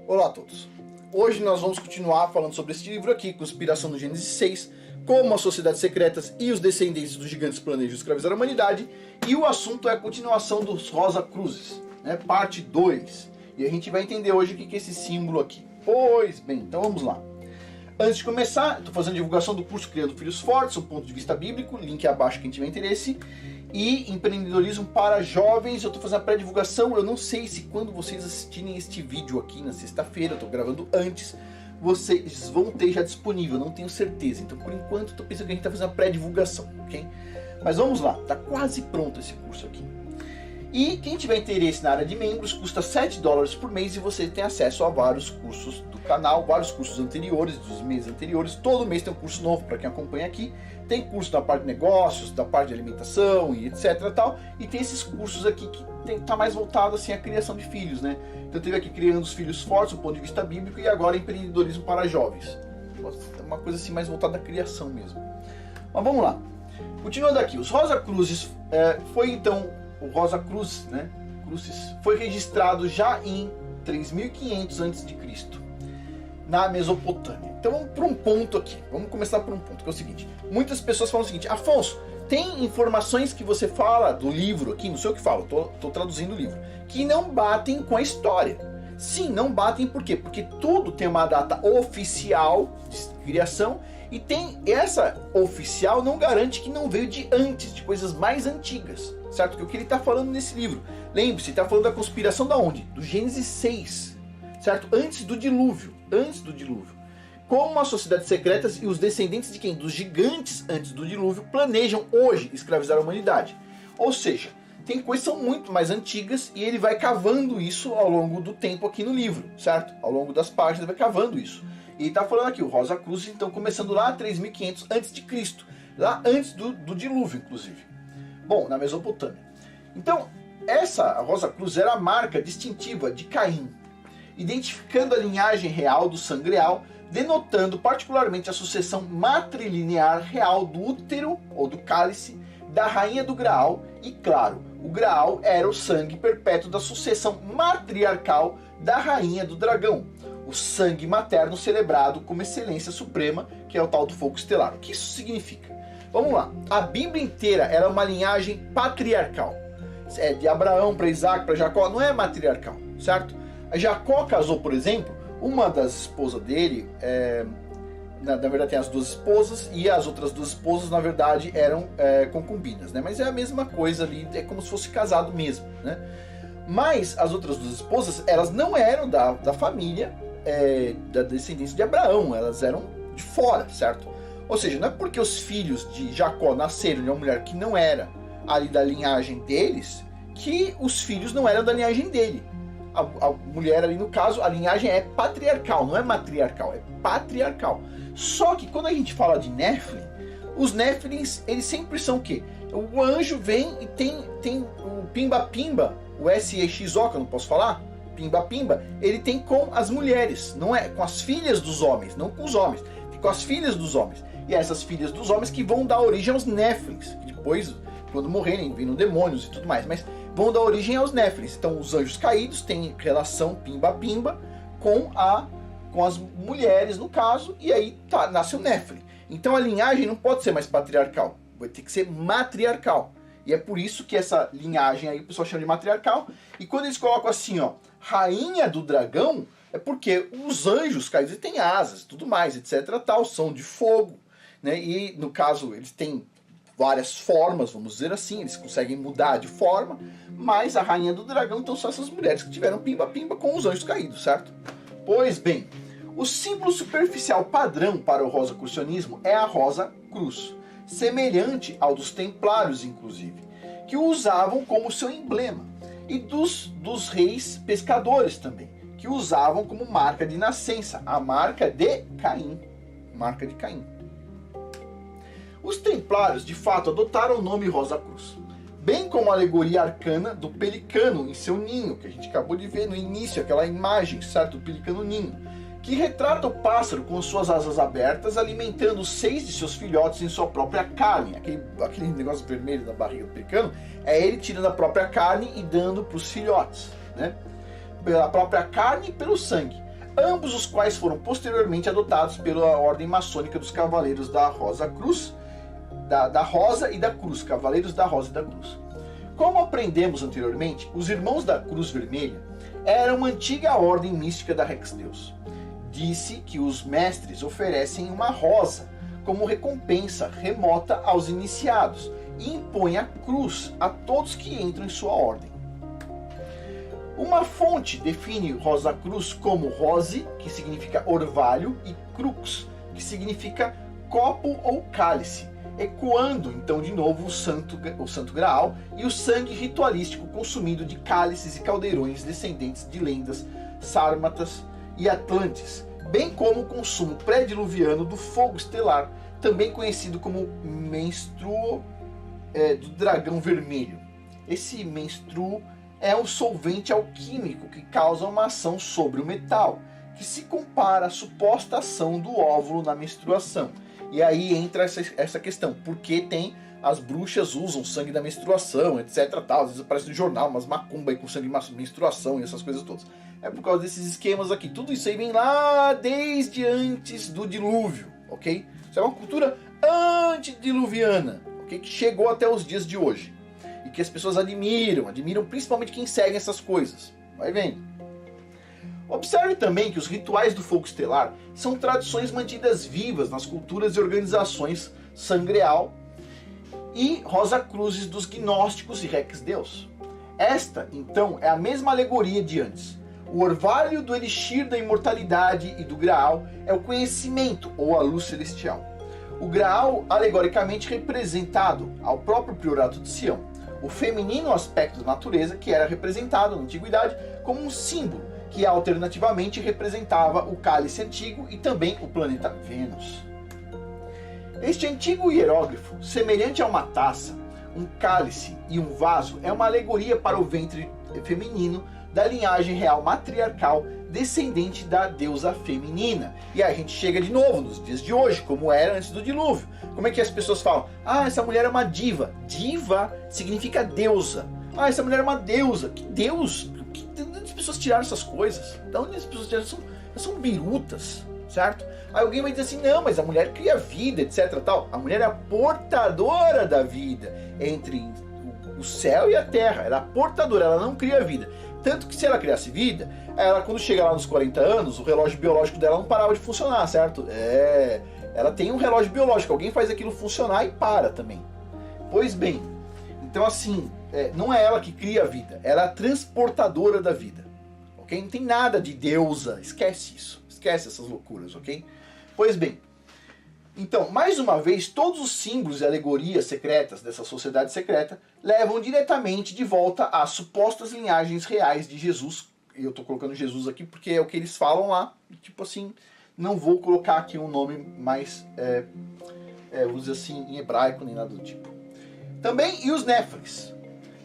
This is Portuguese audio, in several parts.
Olá a todos. Hoje nós vamos continuar falando sobre este livro aqui, Conspiração no Gênesis 6, como as sociedades secretas e os descendentes dos gigantes planejam escravizar a humanidade, e o assunto é a continuação dos Rosa Cruzes, né? Parte 2. E a gente vai entender hoje o que é esse símbolo aqui. Pois bem, então vamos lá. Antes de começar, estou fazendo divulgação do curso Criando Filhos Fortes, do ponto de vista bíblico, link abaixo quem tiver interesse. E empreendedorismo para jovens, eu estou fazendo a pré-divulgação. Eu não sei se quando vocês assistirem este vídeo aqui na sexta-feira, eu estou gravando antes, vocês vão ter já disponível, não tenho certeza. Então por enquanto estou pensando que a gente está fazendo a pré-divulgação, ok? Mas vamos lá, está quase pronto esse curso aqui. E quem tiver interesse na área de membros, custa $7 por mês e você tem acesso a vários cursos do canal, vários cursos anteriores, dos meses anteriores. Todo mês tem um curso novo para quem acompanha aqui. Tem curso da parte de negócios, da parte de alimentação e etc tal. E tem esses cursos aqui que tá mais voltado assim à criação de filhos, né? Então teve aqui Criando os Filhos Fortes, do ponto de vista bíblico, e agora Empreendedorismo para Jovens. Uma coisa assim mais voltada à criação mesmo. Mas vamos lá. Continuando aqui, os Rosa Cruzes foi então... O Rosa Cruz, né? Cruzes, foi registrado já em 3500 a.C., na Mesopotâmia. Então vamos para um ponto aqui. Vamos começar por um ponto, que é o seguinte. Muitas pessoas falam o seguinte: Afonso, tem informações que você fala do livro aqui, não sei o que falo, tô traduzindo o livro, que não batem com a história. Sim, não batem por quê? Porque tudo tem uma data oficial de criação, e tem essa oficial não garante que não veio de antes, de coisas mais antigas, certo? Que é o que ele está falando nesse livro. Lembre-se, ele está falando da conspiração da onde? Do Gênesis 6, certo? Antes do dilúvio, Como as sociedades secretas e os descendentes de quem? Dos gigantes antes do dilúvio planejam hoje escravizar a humanidade. Ou seja, tem coisas que são muito mais antigas e ele vai cavando isso ao longo do tempo aqui no livro, certo? Ao longo das páginas ele vai cavando isso. E está falando aqui, o Rosa Cruz, então, começando lá 3500 a.C., lá antes do dilúvio, inclusive. Bom, na Mesopotâmia. Então, essa Rosa Cruz era a marca distintiva de Caim, identificando a linhagem real do sangue real, denotando particularmente a sucessão matrilinear real do útero, ou do cálice, da rainha do Graal, e claro, o Graal era o sangue perpétuo da sucessão matriarcal da rainha do dragão, o sangue materno celebrado como excelência suprema, que é o tal do fogo estelar. O que isso significa? Vamos lá. A Bíblia inteira era uma linhagem patriarcal. É de Abraão para Isaac, para Jacó, não é matriarcal, certo? A Jacó casou, por exemplo, uma das esposas dele, na verdade tem as duas esposas, e as outras duas esposas, na verdade, eram concubinas, né? Mas é a mesma coisa ali, é como se fosse casado mesmo, né? Mas as outras duas esposas, elas não eram da família, da descendência de Abraão, elas eram de fora, certo? Ou seja, não é porque os filhos de Jacó nasceram de uma mulher que não era ali da linhagem deles, que os filhos não eram da linhagem dele. A mulher ali, no caso, a linhagem é patriarcal, não é matriarcal, é patriarcal. Só que quando a gente fala de Nephilim, os Nephilims, eles sempre são o quê? O anjo vem e tem o pimba-pimba, o SEXO, que eu não posso falar, pimba-pimba, ele tem com as mulheres, não é com as filhas dos homens, não com os homens, tem com as filhas dos homens. E é essas filhas dos homens que vão dar origem aos Nephilims, que depois, quando morrerem, viram demônios e tudo mais, mas vão dar origem aos Nephilims. Então os anjos caídos têm relação pimba-pimba com as mulheres, no caso, e aí nasce o Nephilim. Então a linhagem não pode ser mais patriarcal, vai ter que ser matriarcal. E é por isso que essa linhagem aí o pessoal chama de matriarcal. E quando eles colocam assim, ó, rainha do dragão, é porque os anjos caídos têm asas e tudo mais, etc. tal, são de fogo, né? E no caso eles têm várias formas, vamos dizer assim, eles conseguem mudar de forma, mas a rainha do dragão então são essas mulheres que tiveram pimba-pimba com os anjos caídos, certo? Pois bem, o símbolo superficial padrão para o rosacrucianismo é a Rosa Cruz, semelhante ao dos templários, inclusive, que o usavam como seu emblema, e dos reis pescadores também, que o usavam como marca de nascença, a marca de Caim. Marca de Caim. Os templários, de fato, adotaram o nome Rosa Cruz, bem como a alegoria arcana do pelicano em seu ninho, que a gente acabou de ver no início, aquela imagem, certo, do pelicano ninho, que retrata o pássaro com suas asas abertas, alimentando 6 de seus filhotes em sua própria carne. Aquele negócio vermelho na barriga do pelicano é ele tirando a própria carne e dando para os filhotes, né? Pela própria carne e pelo sangue. ambos os quais foram posteriormente adotados pela ordem maçônica dos Cavaleiros da Rosa Cruz, da Rosa e da Cruz, Cavaleiros da Rosa e da Cruz. Como aprendemos anteriormente, os Irmãos da Cruz Vermelha eram uma antiga ordem mística da Rex Deus. Disse que os mestres oferecem uma rosa como recompensa remota aos iniciados e impõe a cruz a todos que entram em sua ordem. Uma fonte define Rosa Cruz como rose, que significa orvalho, e crux, que significa copo ou cálice, ecoando então de novo o Santo Graal e o sangue ritualístico consumido de cálices e caldeirões descendentes de lendas sármatas e atlantes, bem como o consumo pré-diluviano do fogo estelar, também conhecido como menstruo do dragão vermelho. Esse menstruo é um solvente alquímico que causa uma ação sobre o metal, que se compara à suposta ação do óvulo na menstruação. E aí entra essa questão, porque as bruxas usam sangue da menstruação, etc. Tal. Às vezes aparece no jornal umas macumba aí com sangue de menstruação e essas coisas todas. É por causa desses esquemas aqui. Tudo isso aí vem lá desde antes do dilúvio, ok? Isso é uma cultura antediluviana, ok? Que chegou até os dias de hoje. E que as pessoas admiram principalmente quem segue essas coisas. Vai vendo. Observe também que os rituais do fogo estelar são tradições mantidas vivas nas culturas e organizações Sangreal e Rosa Cruzes dos gnósticos e Rex Deus. Esta, então, é a mesma alegoria de antes. O orvalho do elixir da imortalidade e do Graal é o conhecimento ou a luz celestial. O Graal, alegoricamente representado ao próprio Priorato de Sião. O feminino aspecto da natureza, que era representado na antiguidade como um símbolo, que alternativamente representava o cálice antigo e também o planeta Vênus. Este antigo hieróglifo, semelhante a uma taça, um cálice e um vaso, é uma alegoria para o ventre feminino da linhagem real matriarcal descendente da deusa feminina. E aí a gente chega de novo nos dias de hoje, como era antes do dilúvio. Como é que as pessoas falam? Ah, essa mulher é uma diva. Diva significa deusa. Ah, essa mulher é uma deusa. Que deus? De onde as pessoas tiraram essas coisas? De onde as pessoas tiraram? São birutas, certo? Aí alguém vai dizer assim, não, mas a mulher cria vida, etc. Tal. A mulher é a portadora da vida entre o céu e a terra. Ela é a portadora, ela não cria vida. Tanto que se ela criasse vida, ela quando chega lá nos 40 anos, o relógio biológico dela não parava de funcionar, certo? Ela tem um relógio biológico, alguém faz aquilo funcionar e para também. Pois bem, então assim, não é ela que cria a vida, ela é a transportadora da vida, ok? Não tem nada de deusa, esquece isso, esquece essas loucuras, ok? Pois bem, então, mais uma vez, todos os símbolos e alegorias secretas dessa sociedade secreta levam diretamente de volta às supostas linhagens reais de Jesus. E eu estou colocando Jesus aqui porque é o que eles falam lá. Tipo assim, não vou colocar aqui um nome mais, vamos dizer assim, em hebraico, nem nada do tipo. Também, e os Néfris?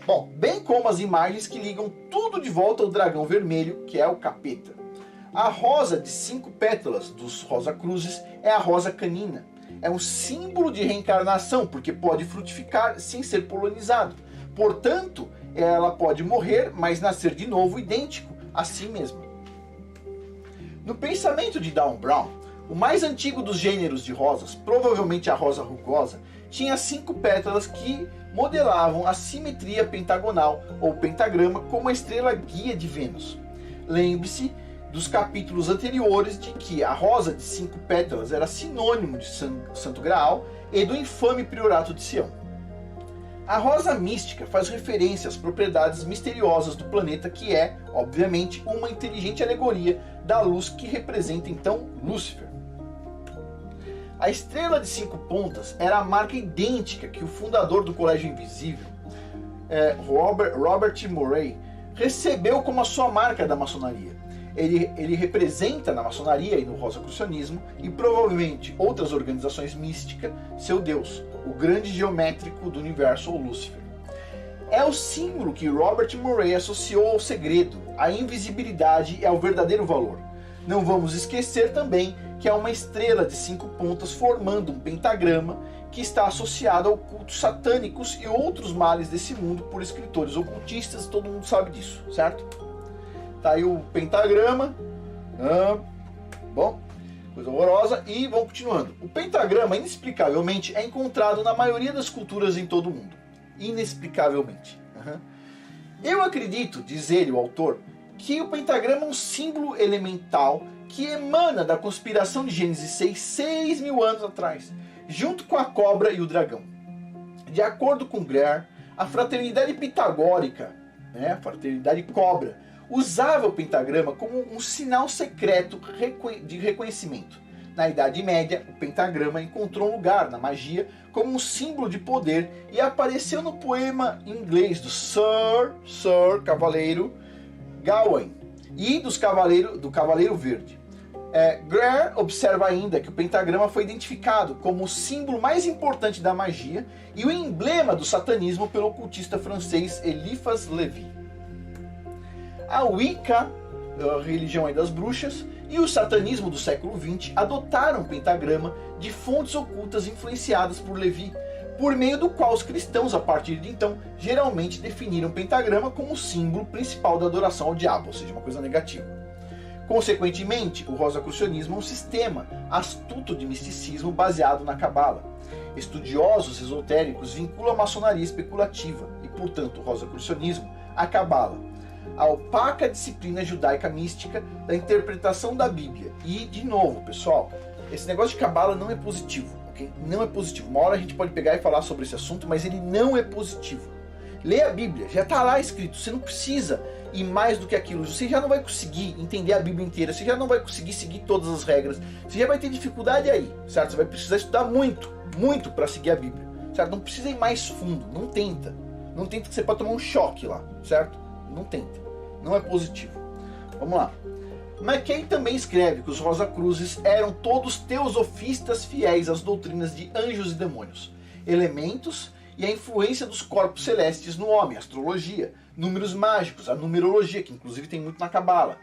Bom, bem como as imagens que ligam tudo de volta ao dragão vermelho, que é o capeta. A rosa de 5 pétalas dos Rosa Cruzes é a rosa canina. É um símbolo de reencarnação, porque pode frutificar sem ser polinizado. Portanto, ela pode morrer, mas nascer de novo idêntico a si mesma. No pensamento de Dan Brown, o mais antigo dos gêneros de rosas, provavelmente a rosa rugosa, tinha 5 pétalas que modelavam a simetria pentagonal ou pentagrama como a estrela guia de Vênus. Lembre-se dos capítulos anteriores de que a rosa de 5 pétalas era sinônimo de Santo Graal e do infame Priorato de Sião. A rosa mística faz referência às propriedades misteriosas do planeta, que é, obviamente, uma inteligente alegoria da luz que representa então Lúcifer. A estrela de 5 pontas era a marca idêntica que o fundador do Colégio Invisível, Robert Murray, recebeu como a sua marca da maçonaria. Ele representa na maçonaria e no rosacrucianismo e provavelmente outras organizações místicas seu deus, o grande geométrico do universo ou Lúcifer. É o símbolo que Robert Murray associou ao segredo, à invisibilidade e ao verdadeiro valor. Não vamos esquecer também que é uma estrela de 5 pontas formando um pentagrama que está associado ao culto satânicos e outros males desse mundo por escritores ocultistas, todo mundo sabe disso, certo? Tá aí o pentagrama, Bom, coisa horrorosa. E vamos continuando. O pentagrama, inexplicavelmente, é encontrado na maioria das culturas em todo o mundo. Inexplicavelmente. Eu acredito, diz ele, o autor, que o pentagrama é um símbolo elemental que emana da conspiração de Gênesis 6 mil anos atrás, junto com a cobra e o dragão. De acordo com Greer, a fraternidade pitagórica, a fraternidade cobra, usava o pentagrama como um sinal secreto de reconhecimento. Na Idade Média, o pentagrama encontrou um lugar na magia como um símbolo de poder e apareceu no poema inglês do Sir Cavaleiro Gawain e do Cavaleiro Verde. Greer observa ainda que o pentagrama foi identificado como o símbolo mais importante da magia e o emblema do satanismo pelo ocultista francês Eliphas Lévy. A Wicca, a religião das bruxas, e o satanismo do século XX adotaram o pentagrama de fontes ocultas influenciadas por Lévy, por meio do qual os cristãos, a partir de então, geralmente definiram o pentagrama como o símbolo principal da adoração ao diabo, ou seja, uma coisa negativa. Consequentemente, o rosacrucianismo é um sistema astuto de misticismo baseado na cabala. Estudiosos esotéricos vinculam a maçonaria especulativa e, portanto, o rosacrucianismo à cabala, a opaca disciplina judaica mística da interpretação da Bíblia. E, de novo, pessoal, esse negócio de cabala não é positivo, ok? Não é positivo. Uma hora a gente pode pegar e falar sobre esse assunto, mas ele não é positivo. Lê a Bíblia, já está lá escrito, você não precisa ir mais do que aquilo, você já não vai conseguir entender a Bíblia inteira, você já não vai conseguir seguir todas as regras, você já vai ter dificuldade aí, certo? Você vai precisar estudar muito, muito para seguir a Bíblia, certo? Não precisa ir mais fundo, não tenta que você pode tomar um choque lá, certo? Não tenta, não é positivo. Vamos lá. McKay também escreve que os Rosacruzes eram todos teosofistas fiéis às doutrinas de anjos e demônios, elementos e a influência dos corpos celestes no homem, astrologia, números mágicos, a numerologia, que inclusive tem muito na cabala,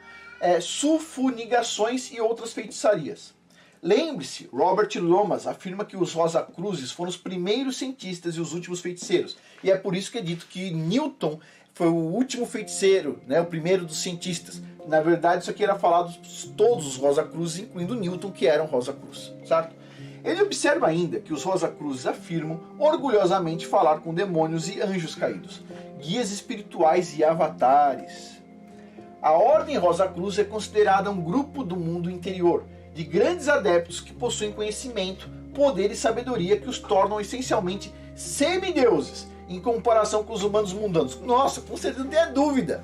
sulfunigações e outras feitiçarias. Lembre-se, Robert Lomas afirma que os Rosacruzes foram os primeiros cientistas e os últimos feiticeiros, e é por isso que é dito que Newton foi o último feiticeiro, o primeiro dos cientistas. Na verdade, isso aqui era falado todos os Rosacruzes, incluindo Newton, que era um Rosacruz, certo? Ele observa ainda que os Rosacruzes afirmam orgulhosamente falar com demônios e anjos caídos, guias espirituais e avatares. A Ordem Rosacruz é considerada um grupo do mundo interior, de grandes adeptos que possuem conhecimento, poder e sabedoria que os tornam essencialmente semideuses, em comparação com os humanos mundanos. Nossa, com certeza não tem dúvida.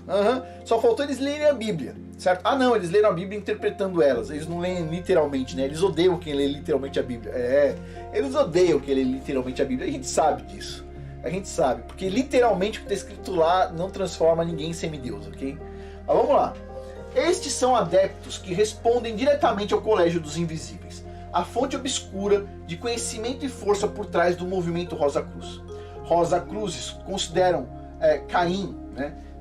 Só faltou eles lerem a Bíblia, certo? Ah não, eles leram a Bíblia interpretando elas. Eles não leem literalmente, né? Eles odeiam quem lê literalmente a Bíblia. Eles odeiam quem lê literalmente a Bíblia. A gente sabe disso. A gente sabe. Porque literalmente o que está escrito lá não transforma ninguém em semideus, ok? Mas vamos lá. Estes são adeptos que respondem diretamente ao Colégio dos Invisíveis, a fonte obscura de conhecimento e força por trás do movimento Rosacruz. Rosacruzes consideram Caim,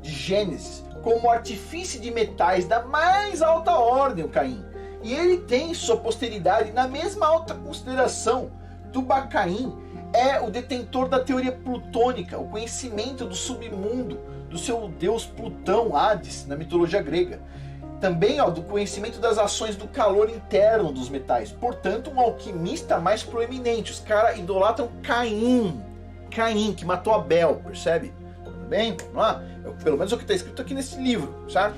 de Gênesis, como artifício de metais da mais alta ordem, o Caim. E ele tem sua posteridade na mesma alta consideração. Tubacaim é o detentor da teoria plutônica, o conhecimento do submundo, do seu deus Plutão, Hades, na mitologia grega. Também do conhecimento das ações do calor interno dos metais. Portanto, um alquimista mais proeminente. Os caras idolatram Caim, que matou Abel, percebe? Tudo bem? Vamos lá? Pelo menos é o que está escrito aqui nesse livro, certo?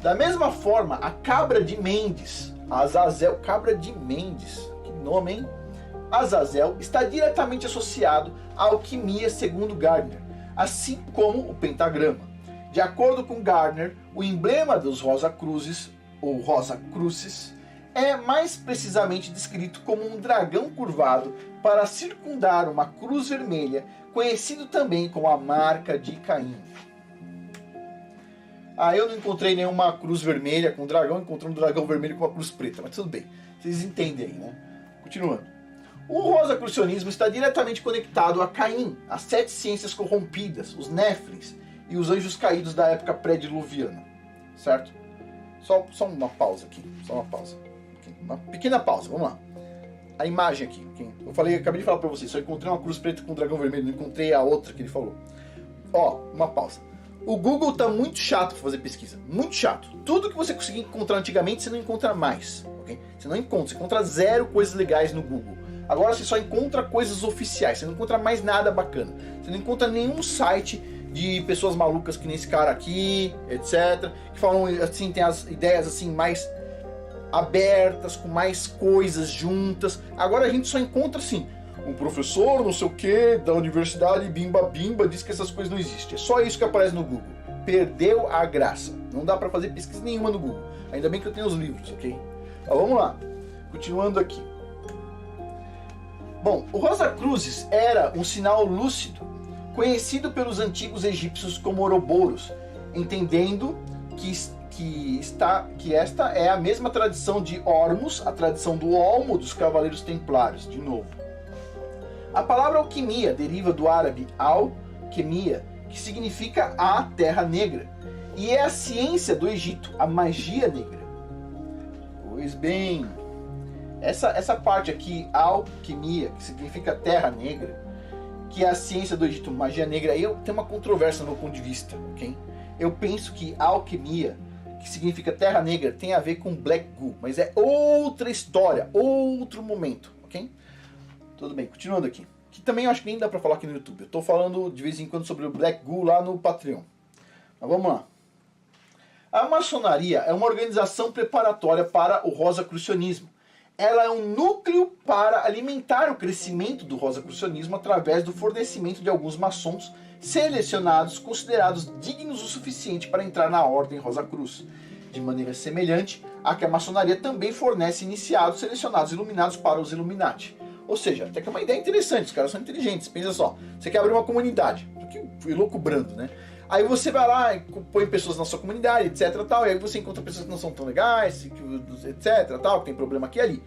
Da mesma forma, a cabra de Mendes, Azazel, cabra de Mendes, que nome, hein? Azazel está diretamente associado à alquimia segundo Gardner, assim como o pentagrama. De acordo com Gardner, o emblema dos Rosacruzes, ou Rosacruces, é mais precisamente descrito como um dragão curvado para circundar uma cruz vermelha, conhecido também como a marca de Caim. Eu não encontrei nenhuma cruz vermelha com dragão, encontrei um dragão vermelho com uma cruz preta, mas tudo bem, vocês entendem aí, né? Continuando. O rosacrucianismo está diretamente conectado a Caim, as 7 ciências corrompidas, os Néflins e os anjos caídos da época pré-diluviana, certo? Só uma pausa aqui, uma pequena pausa, vamos lá. A imagem aqui, acabei de falar pra vocês, só encontrei uma cruz preta com um dragão vermelho, não encontrei a outra que ele falou. Uma pausa. O Google tá muito chato para fazer pesquisa, muito chato. Tudo que você conseguia encontrar antigamente, você não encontra mais, ok? Você não encontra, você encontra zero coisas legais no Google. Agora você só encontra coisas oficiais, você não encontra mais nada bacana. Você não encontra nenhum site de pessoas malucas que nem esse cara aqui, etc. Que falam assim, tem as ideias assim mais abertas, com mais coisas juntas. Agora a gente só encontra assim, um professor não sei o que da universidade Bimba Bimba diz que essas coisas não existem. É só isso que aparece no Google. Perdeu a graça. Não dá pra fazer pesquisa nenhuma no Google. Ainda bem que eu tenho os livros, ok? Então, vamos lá. Continuando aqui. Bom, o Rosa Cruzes era um sinal lúcido, conhecido pelos antigos egípcios como Ouroboros, entendendo que esta é a mesma tradição de Ormus, a tradição do Olmo dos Cavaleiros Templários, de novo. A palavra alquimia deriva do árabe al-quemia, que significa a terra negra, e é a ciência do Egito, a magia negra. Pois bem, essa parte aqui, alquimia, que significa terra negra, que é a ciência do Egito, magia negra, eu tenho uma controvérsia no meu ponto de vista, ok? Eu penso que alquimia, que significa terra negra, tem a ver com Black Goo, mas é outra história, outro momento, ok? Tudo bem, continuando aqui. Que também eu acho que nem dá pra falar aqui no YouTube. Eu tô falando de vez em quando sobre o Black Goo lá no Patreon. Mas vamos lá. A maçonaria é uma organização preparatória para o rosacrucianismo. Ela é um núcleo para alimentar o crescimento do rosacrucianismo através do fornecimento de alguns maçons selecionados, considerados dignos o suficiente para entrar na Ordem Rosa Cruz. De maneira semelhante a que a maçonaria também fornece iniciados selecionados iluminados para os Illuminati. Ou seja, até que é uma ideia interessante, os caras são inteligentes. Pensa só, você quer abrir uma comunidade, que fui louco brando, né? Aí você vai lá e põe pessoas na sua comunidade, etc, tal, e aí você encontra pessoas que não são tão legais, etc, tal, que tem problema aqui e ali.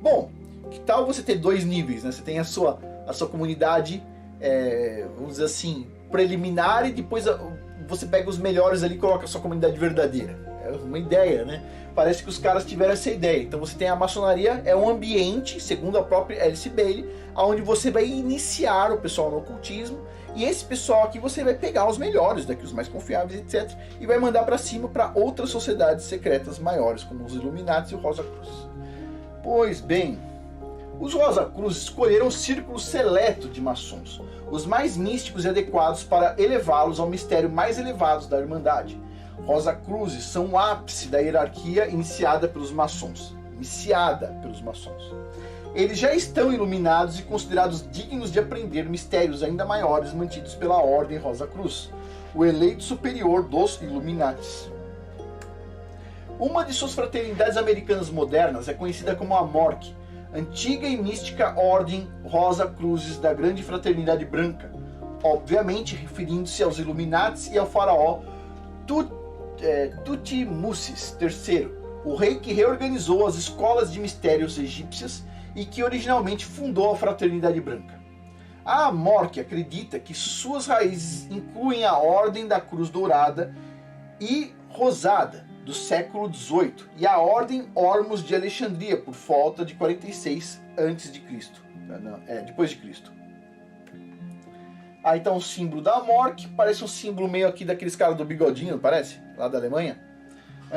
Bom, que tal você ter dois níveis, né? Você tem a sua comunidade, vamos dizer assim, preliminar, e depois você pega os melhores ali e coloca a sua comunidade verdadeira. É uma ideia, né? Parece que os caras tiveram essa ideia. Então você tem a maçonaria, é um ambiente, segundo a própria Alice Bailey, onde você vai iniciar o pessoal no ocultismo, e esse pessoal aqui você vai pegar os melhores daqui, os mais confiáveis, etc, e vai mandar para cima para outras sociedades secretas maiores, como os Illuminati e o Rosa Cruz. Pois bem, os Rosa Cruz escolheram um círculo seleto de maçons, os mais místicos e adequados para elevá-los ao mistério mais elevado da Irmandade. Rosa Cruzes são o ápice da hierarquia iniciada pelos maçons. Eles já estão iluminados e considerados dignos de aprender mistérios ainda maiores mantidos pela Ordem Rosa Cruz, o eleito superior dos Illuminatis. Uma de suas fraternidades americanas modernas é conhecida como a MORC, antiga e mística Ordem Rosa Cruzes da Grande Fraternidade Branca, obviamente referindo-se aos Illuminatis e ao faraó Tutmosis III, o rei que reorganizou as escolas de mistérios egípcias e que originalmente fundou a Fraternidade Branca. A MORC acredita que suas raízes incluem a Ordem da Cruz Dourada e Rosada, do século XVIII, e a Ordem Ormus de Alexandria, por volta de 46 depois de Cristo. Aí tá um símbolo da MORC, parece um símbolo meio aqui daqueles caras do bigodinho, parece? Lá da Alemanha.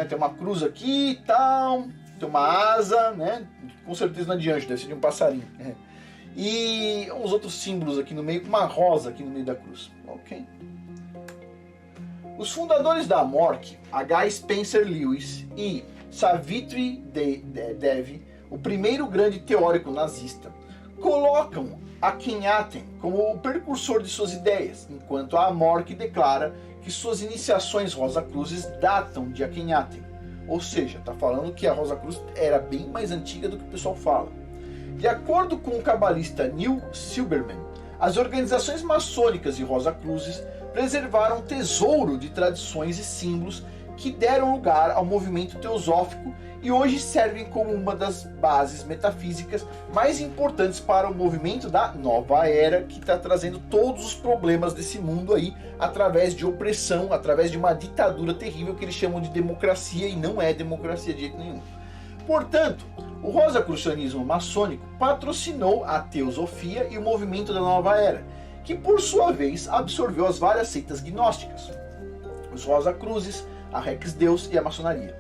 Tem uma cruz aqui e tal, tem uma asa, né? Com certeza não é de anjo, deve ser de um passarinho. E uns outros símbolos aqui no meio, com uma rosa aqui no meio da cruz. Ok. Os fundadores da MORC, H. Spencer Lewis e Savitri Devi, o primeiro grande teórico nazista, colocam Akhenaten como o precursor de suas ideias, enquanto a MORC declara que suas iniciações Rosa Cruzes datam de Akhenaten. Ou seja, está falando que a Rosa Cruz era bem mais antiga do que o pessoal fala. De acordo com o cabalista Neil Silberman, as organizações maçônicas e Rosa Cruzes preservaram um tesouro de tradições e símbolos que deram lugar ao movimento teosófico e hoje servem como uma das bases metafísicas mais importantes para o movimento da nova era, que está trazendo todos os problemas desse mundo aí através de opressão, através de uma ditadura terrível que eles chamam de democracia, e não é democracia de jeito nenhum. Portanto, o rosacrucianismo maçônico patrocinou a teosofia e o movimento da nova era, que por sua vez absorveu as várias seitas gnósticas. os Rosa-Cruzes, a Rex Deus e a maçonaria.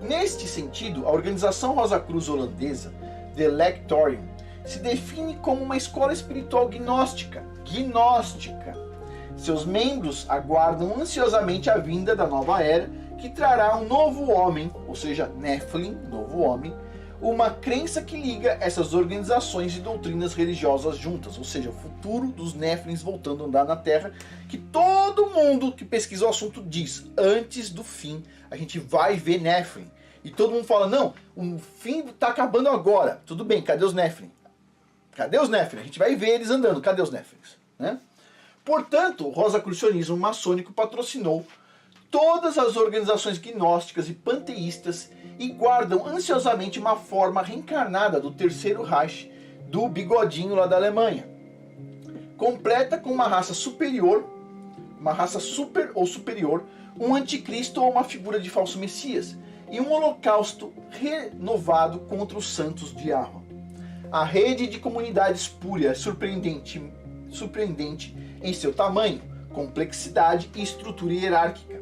Neste sentido, a organização Rosa-Cruz holandesa, The Lectorium, se define como uma escola espiritual gnóstica. Seus membros aguardam ansiosamente a vinda da nova era, que trará um novo homem, ou seja, Nephilim, novo homem, uma crença que liga essas organizações e doutrinas religiosas juntas, ou seja, o futuro dos Nephilims voltando a andar na Terra, que todo mundo que pesquisa o assunto diz, antes do fim a gente vai ver Nephilim. E todo mundo fala, não, o fim está acabando agora. Tudo bem, cadê os Nephilim? Cadê os Nephilim? A gente vai ver eles andando, cadê os Nephilim? Né? Portanto, o rosacrucianismo maçônico patrocinou todas as organizações gnósticas e panteístas e guardam ansiosamente uma forma reencarnada do terceiro Reich, do bigodinho lá da Alemanha. Completa com uma raça superior, uma raça super ou superior, um anticristo ou uma figura de falso messias, e um holocausto renovado contra os santos de Yahweh. A rede de comunidade espúria é surpreendente em seu tamanho, complexidade e estrutura hierárquica.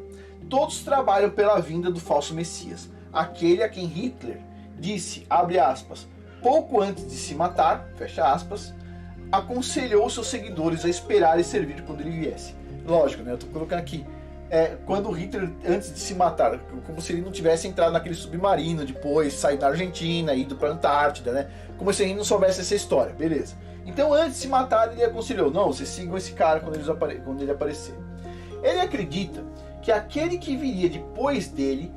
Todos trabalham pela vinda do falso Messias, aquele a quem Hitler disse, abre aspas, pouco antes de se matar, fecha aspas, aconselhou seus seguidores a esperar e servir quando ele viesse. Lógico, né? Eu tô colocando aqui, quando Hitler, antes de se matar, como se ele não tivesse entrado naquele submarino, depois saído da Argentina, ido pra Antártida, né? Como se ele não soubesse essa história, beleza. Então, antes de se matar, ele aconselhou, não, vocês sigam esse cara quando ele aparecer. Ele acredita que aquele que viria depois dele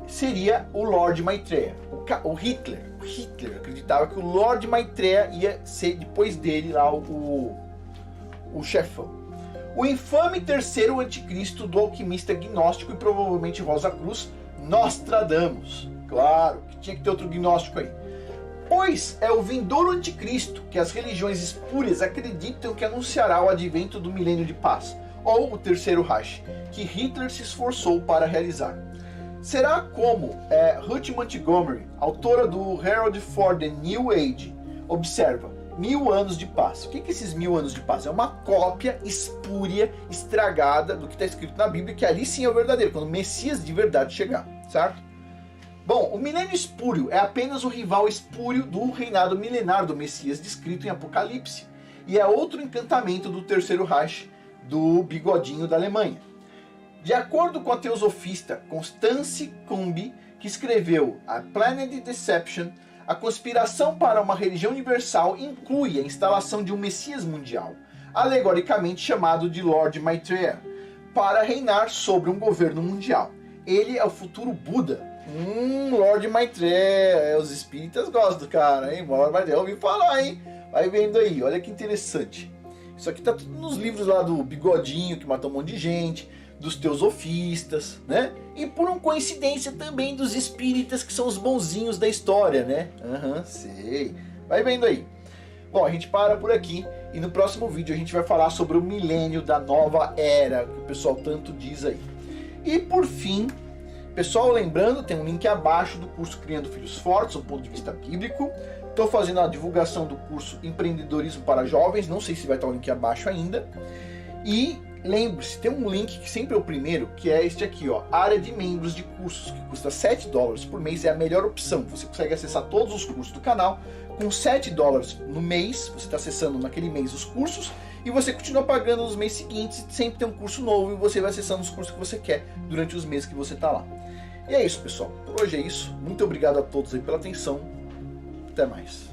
seria o Lord Maitreya. O Hitler acreditava que o Lord Maitreya ia ser depois dele lá o chefão. O infame terceiro anticristo do alquimista gnóstico e provavelmente Rosa Cruz, Nostradamus. Claro, que tinha que ter outro gnóstico aí. Pois é o vindouro anticristo que as religiões espúrias acreditam que anunciará o advento do milênio de paz, ou o terceiro Reich, que Hitler se esforçou para realizar. Será como Ruth Montgomery, autora do Herald for the New Age, observa, 1000 anos de paz. O que é esses 1000 anos de paz? É uma cópia espúria, estragada do que está escrito na Bíblia, que ali sim é o verdadeiro, quando o Messias de verdade chegar, certo? Bom, o milênio espúrio é apenas o rival espúrio do reinado milenar do Messias descrito em Apocalipse, e é outro encantamento do terceiro Reich, do bigodinho da Alemanha. De acordo com a teosofista Constance Kumbi, que escreveu A Planned Deception, a conspiração para uma religião universal inclui a instalação de um Messias mundial, alegoricamente chamado de Lord Maitreya, para reinar sobre um governo mundial. Ele é o futuro Buda. Lord Maitreya, os espíritas gostam do cara, hein? Lord Maitreya, ouvi falar, hein? Vai vendo aí, olha que interessante. Isso aqui tá tudo nos livros lá do bigodinho, que matou um monte de gente, dos teosofistas, né? E por uma coincidência também dos espíritas, que são os bonzinhos da história, né? Sei. Vai vendo aí. Bom, a gente para por aqui e no próximo vídeo a gente vai falar sobre o milênio da nova era, que o pessoal tanto diz aí. E por fim, pessoal, lembrando, tem um link abaixo do curso Criando Filhos Fortes, do ponto de vista bíblico. Estou fazendo a divulgação do curso Empreendedorismo para Jovens, não sei se vai estar o link abaixo ainda. E lembre-se, tem um link que sempre é o primeiro, que é este aqui, ó, área de membros de cursos, que custa $7 por mês, é a melhor opção. Você consegue acessar todos os cursos do canal com $7 no mês, você está acessando naquele mês os cursos, e você continua pagando nos meses seguintes, sempre tem um curso novo e você vai acessando os cursos que você quer durante os meses que você está lá. E é isso, pessoal. Por hoje é isso. Muito obrigado a todos aí pela atenção. Até mais.